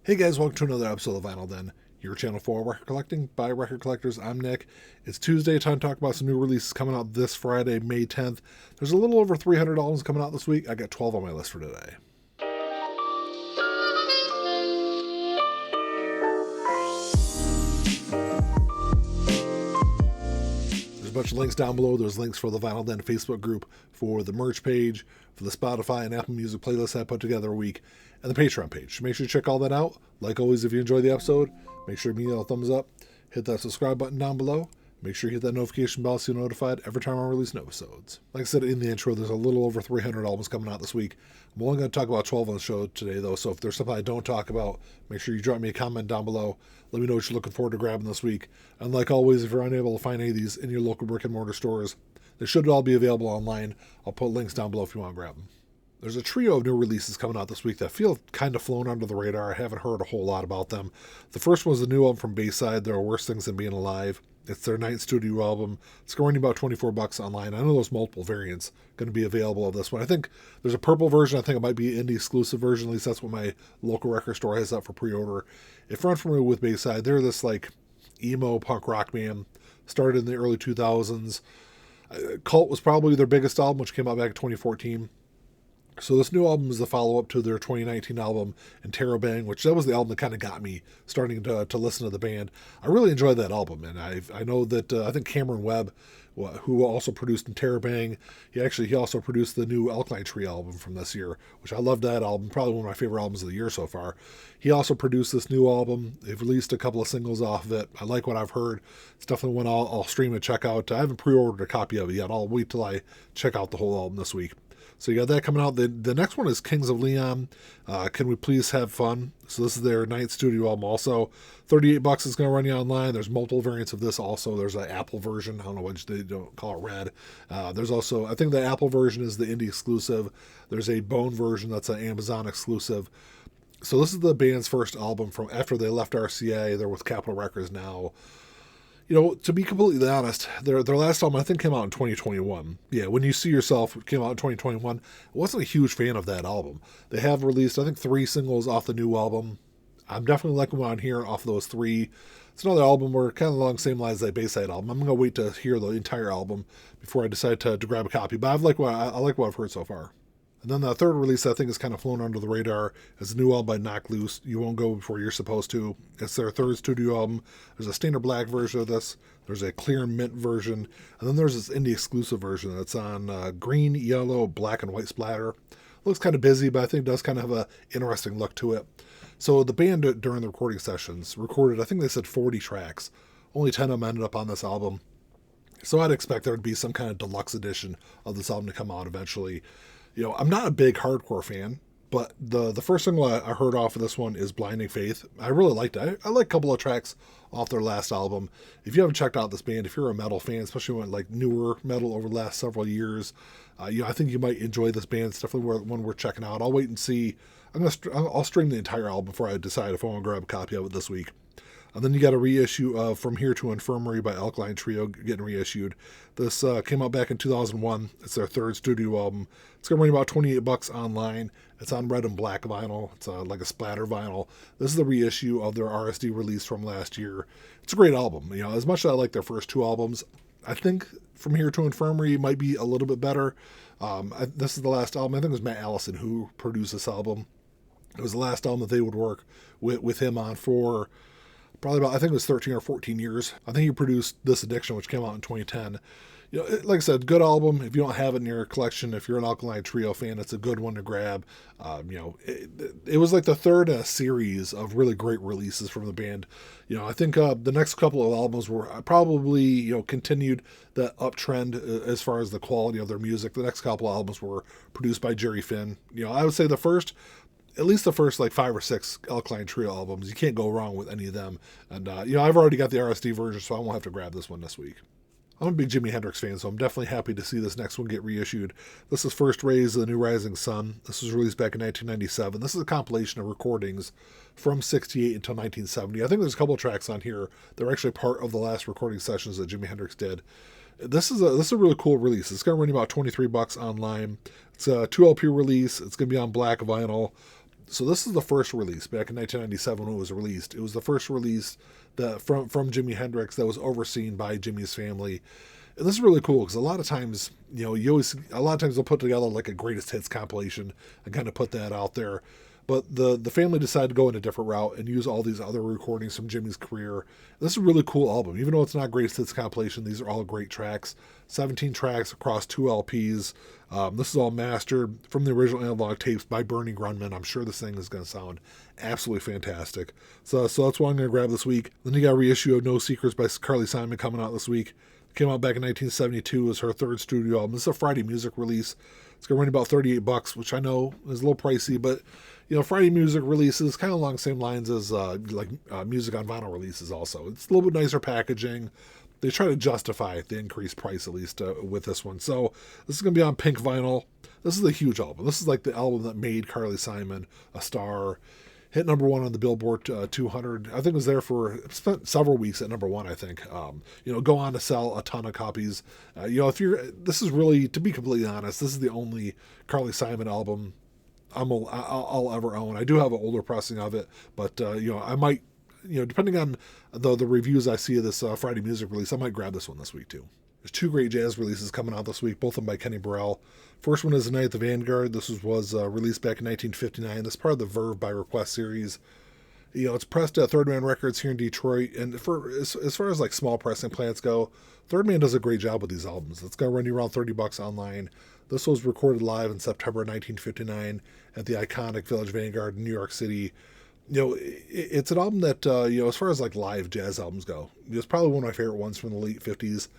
Hey guys, welcome to another episode of Vinyl Den, your channel for record collecting by record collectors. I'm Nick. It's Tuesday, time to talk about some new releases coming out this Friday, May 10th. There's a little over 300 albums coming out this week. I got 12 on my list for today. There's a bunch of links down below. There's links for the Vinyl Den Facebook group, for the merch page, for the Spotify and Apple Music playlist I put together a week, and the Patreon page. Make sure you check all that out. Like always, if you enjoyed the episode, make sure to give me a thumbs up. Hit that subscribe button down below. Make sure you hit that notification bell so you're notified every time I release new episodes. Like I said in the intro, there's a little over 300 albums coming out this week. I'm only going to talk about 12 on the show today, though, so if there's something I don't talk about, make sure you drop me a comment down below. Let me know what you're looking forward to grabbing this week. And like always, if you're unable to find any of these in your local brick and mortar stores, they should all be available online. I'll put links down below if you want to grab them. There's a trio of new releases coming out this week that feel kind of flown under the radar. I haven't heard a whole lot about them. The first one was the new album from Bayside, There Are Worse Things Than Being Alive. It's their ninth studio album. It's going about $24 online. I know there's multiple variants going to be available of this one. I think there's a purple version. I think it might be an indie exclusive version. At least that's what my local record store has up for pre-order. If you're unfamiliar with Bayside, they're this like emo punk rock band. Started in the early 2000s. Cult was probably their biggest album, which came out back in 2014. So this new album is the follow-up to their 2019 album, Interrobang, which that was the album that kind of got me starting to listen to the band. I really enjoyed that album, and I know that I think Cameron Webb, who also produced Interrobang, he also produced the new Alkaline album from this year, which I loved that album, probably one of my favorite albums of the year so far. He also produced this new album. They've released a couple of singles off of it. I like what I've heard. It's definitely one I'll stream and check out. I haven't pre-ordered a copy of it yet. I'll wait till I check out the whole album this week. So you got that coming out. The next one is Kings of Leon. Can We Please Have Fun? So this is their ninth studio album also. $38 is going to run you online. There's multiple variants of this also. There's an Apple version. I don't know which they don't call it red. There's also, I think the Apple version is the indie exclusive. There's a Bone version that's an Amazon exclusive. So this is the band's first album from after they left RCA. They're with Capitol Records now. You know, to be completely honest, their last album, I think, came out in 2021. Yeah, When You See Yourself came out in 2021. I wasn't a huge fan of that album. They have released, I think, 3 singles off the new album. I'm definitely liking what I'm hearing off those 3. It's another album where kind of along the same lines as that Bayside album. I'm going to wait to hear the entire album before I decide to grab a copy. But I like what I've heard so far. And then the third release I think is kind of flown under the radar is a new album by Knock Loose, You Won't Go Before You're Supposed To. It's their third studio album. There's a standard black version of this. There's a clear mint version. And then there's this indie exclusive version that's on green, yellow, black, and white splatter. Looks kind of busy, but I think it does kind of have an interesting look to it. So the band during the recording sessions recorded, I think they said 40 tracks. Only 10 of them ended up on this album. So I'd expect there would be some kind of deluxe edition of this album to come out eventually. You know, I'm not a big hardcore fan, but the first single I heard off of this one is Blinding Faith. I really liked it. I like a couple of tracks off their last album. If you haven't checked out this band, if you're a metal fan, especially when like newer metal over the last several years, I think you might enjoy this band. It's definitely one worth checking out. I'll wait and see. I'll stream the entire album before I decide if I want to grab a copy of it this week. And then you got a reissue of From Here to Infirmary by Alkaline Trio getting reissued. This came out back in 2001. It's their third studio album. It's going to run about $28 online. It's on red and black vinyl. It's like a splatter vinyl. This is the reissue of their RSD release from last year. It's a great album. You know, as much as I like their first 2 albums, I think From Here to Infirmary might be a little bit better. This is the last album. I think it was Matt Allison who produced this album. It was the last album that they would work with him on for probably about, I think it was 13 or 14 years. I think he produced This Addiction, which came out in 2010. You know, like I said, good album. If you don't have it in your collection, if you're an Alkaline Trio fan, it's a good one to grab. You know, it was like the third in a series of really great releases from the band. You know, I think the next couple of albums were probably, you know, continued that uptrend as far as the quality of their music. The next couple of albums were produced by Jerry Finn. You know, I would say at least the first like 5 or 6 Alkaline Trio albums, you can't go wrong with any of them. And, you know, I've already got the RSD version, so I won't have to grab this one this week. I'm a big Jimi Hendrix fan, so I'm definitely happy to see this next one get reissued. This is First Rays of the New Rising Sun. This was released back in 1997. This is a compilation of recordings from 68 until 1970. I think there's a couple of tracks on here that are actually part of the last recording sessions that Jimi Hendrix did. This is a really cool release. It's going to run you about $23 online. It's a 2 LP release. It's going to be on black vinyl. So this is the first release back in 1997 when it was released. It was the first release that from Jimi Hendrix that was overseen by Jimi's family. And this is really cool because a lot of times, a lot of times they'll put together like a greatest hits compilation and kind of put that out there. But the family decided to go in a different route and use all these other recordings from Jimi's career. This is a really cool album. Even though it's not greatest hits compilation, these are all great tracks. 17 tracks across 2 LPs. This is all mastered from the original analog tapes by Bernie Grundman. I'm sure this thing is going to sound absolutely fantastic. So that's what I'm going to grab this week. Then you got a reissue of No Secrets by Carly Simon coming out this week. Came out back in 1972 as her 3rd studio album. This is a Friday music release. It's going to run about $38, which I know is a little pricey, but Friday music releases kind of along the same lines as music on vinyl releases also. It's a little bit nicer packaging. They try to justify the increased price, at least with this one. So this is going to be on pink vinyl. This is a huge album. This is like the album that made Carly Simon a star. Hit number 1 on the Billboard 200. I think it was there spent several weeks at number 1, I think. Go on to sell a ton of copies. This is really, to be completely honest, this is the only Carly Simon album I'll ever own. I do have an older pressing of it, but I might, depending on the reviews I see of this Friday music release, I might grab this one this week too. There's 2 great jazz releases coming out this week, both of them by Kenny Burrell. First one is The Night at the Vanguard. This was released back in 1959. This is part of the Verve by Request series. It's pressed at Third Man Records here in Detroit, and as far as like small pressing plants go, Third Man does a great job with these albums. It's going to run you around $30 online. This was recorded live in September 1959 at the iconic Village Vanguard in New York City. It's an album that, as far as like live jazz albums go, it's probably one of my favorite ones from the late 50s,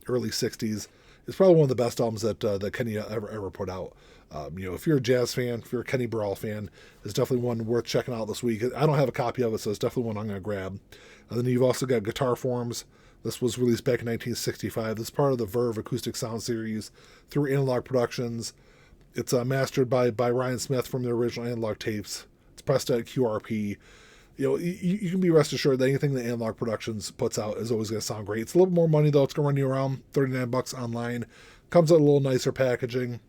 early 60s. It's probably one of the best albums that Kenny ever put out. If you're a jazz fan, if you're a Kenny Burrell fan, it's definitely one worth checking out this week. I don't have a copy of it, so it's definitely one I'm going to grab. And then you've also got Guitar Forms. This was released back in 1965. This is part of the Verve Acoustic Sound Series through Analog Productions. It's mastered by Ryan Smith from the original Analog tapes. It's pressed at QRP. You can be rest assured that anything that Analog Productions puts out is always going to sound great. It's a little more money, though. It's going to run you around $39 online. Comes with a little nicer packaging.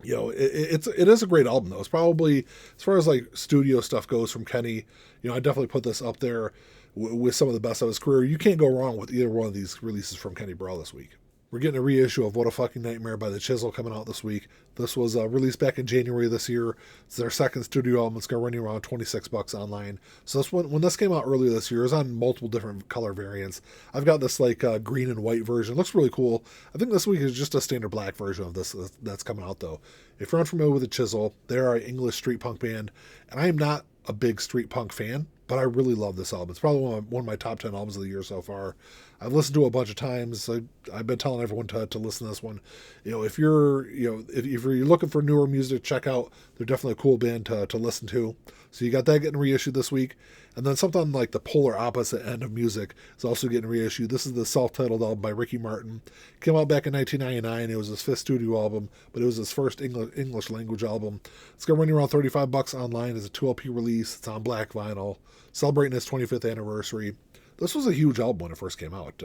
It is a great album, though. It's probably, as far as like studio stuff goes from Kenny, I definitely put this up there with some of the best of his career. You can't go wrong with either one of these releases from Kenny Burrell this week. We're getting a reissue of What a Fucking Nightmare by the Chisel coming out this week. This was released back in January this year. It's their 2nd studio album. It's going to run you around $26 online. So this one, when this came out earlier this year, it was on multiple different color variants. I've got this like green and white version. It looks really cool. I think this week is just a standard black version of this that's coming out, though. If you're unfamiliar with the Chisel, they're an English street punk band, and I am not a big street punk fan, but I really love this album. It's probably one of my top 10 albums of the year so far. I've listened to it a bunch of times. I've been telling everyone to listen to this one. If you're looking for newer music to check out, they're definitely a cool band to listen to. So you got that getting reissued this week. And then something like the polar opposite end of music is also getting reissued. This is the self-titled album by Ricky Martin. Came out back in 1999. It was his 5th studio album, but it was his first English language album. It's going to run you around $35 online as a 2LP release. It's on black vinyl, celebrating his 25th anniversary. This was a huge album when it first came out.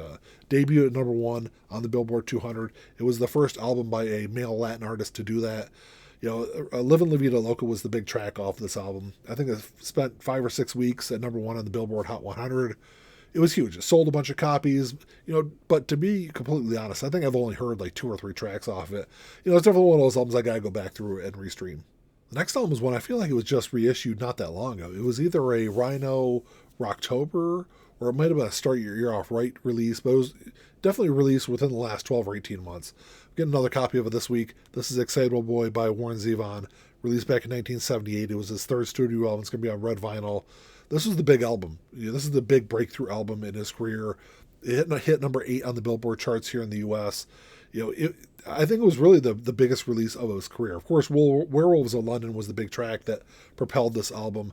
Debuted at number 1 on the Billboard 200. It was the first album by a male Latin artist to do that. Livin' La Vida Loca was the big track off this album. I think it spent 5 or 6 weeks at number 1 on the Billboard Hot 100. It was huge. It sold a bunch of copies, but to be completely honest, I think I've only heard like 2 or 3 tracks off it. It's definitely one of those albums I gotta go back through and restream. The next album is one I feel like it was just reissued not that long ago. It was either a Rhino Rocktober or it might have been a Start Your Ear Off Right release, but it was definitely released within the last 12 or 18 months. Get another copy of it this week. This is Excitable Boy by Warren Zevon, released back in 1978. It was his 3rd studio album. It's going to be on red vinyl. This was the big album. This is the big breakthrough album in his career. It hit number 8 on the Billboard charts here in the U.S. I think it was really the biggest release of his career. Of course, Werewolves of London was the big track that propelled this album.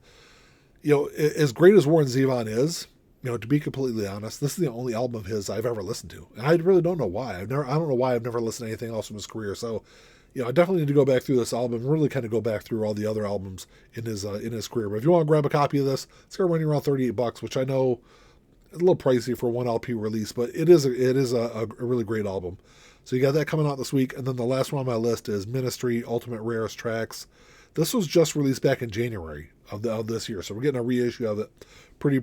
As great as Warren Zevon is, to be completely honest, this is the only album of his I've ever listened to, and I really don't know why. I don't know why I've never listened to anything else from his career. So, I definitely need to go back through this album and really kind of go back through all the other albums in his career. But if you want to grab a copy of this, it's going to run you around $38, which I know is a little pricey for one LP release, but it is a really great album. So you got that coming out this week, and then the last one on my list is Ministry Ultimate Rarest Tracks. This was just released back in January of this year, so we're getting a reissue of it pretty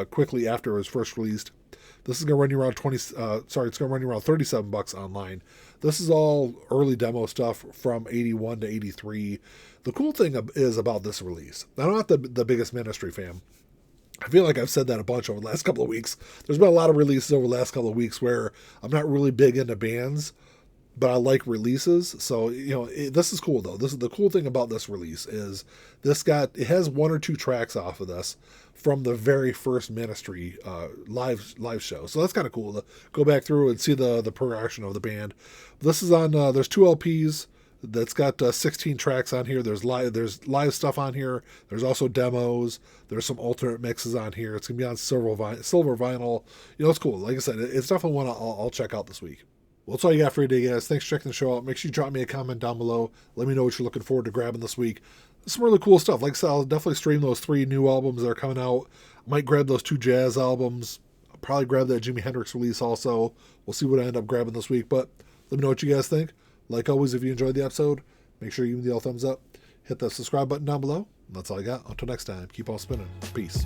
quickly after it was first released. This is gonna run you around it's gonna run you around $37 online. This is all early demo stuff from 81 to 83. The cool thing is about this release, I'm not the biggest Ministry fan. I feel like I've said that a bunch over the last couple of weeks. There's been a lot of releases over the last couple of weeks where I'm not really big into bands, but I like releases. So, this is cool though. This is the cool thing about this release is it has 1 or 2 tracks off of this from the very first Ministry live show. So that's kind of cool to go back through and see the progression of the band. This is on there's 2 LPs that's got 16 tracks on here. There's live stuff on here. There's also demos. There's some alternate mixes on here. It's gonna be on silver vinyl. It's cool. Like I said, it's definitely one I'll check out this week. Well, that's all you got for today, guys. Thanks for checking the show out. Make sure you drop me a comment down below. Let me know what you're looking forward to grabbing this week. Some really cool stuff. Like I said, I'll definitely stream those 3 new albums that are coming out. I might grab those 2 jazz albums. I'll probably grab that Jimi Hendrix release also. We'll see what I end up grabbing this week. But let me know what you guys think. Like always, if you enjoyed the episode, make sure you give me the thumbs up. Hit that subscribe button down below. And that's all I got. Until next time, keep on spinning. Peace.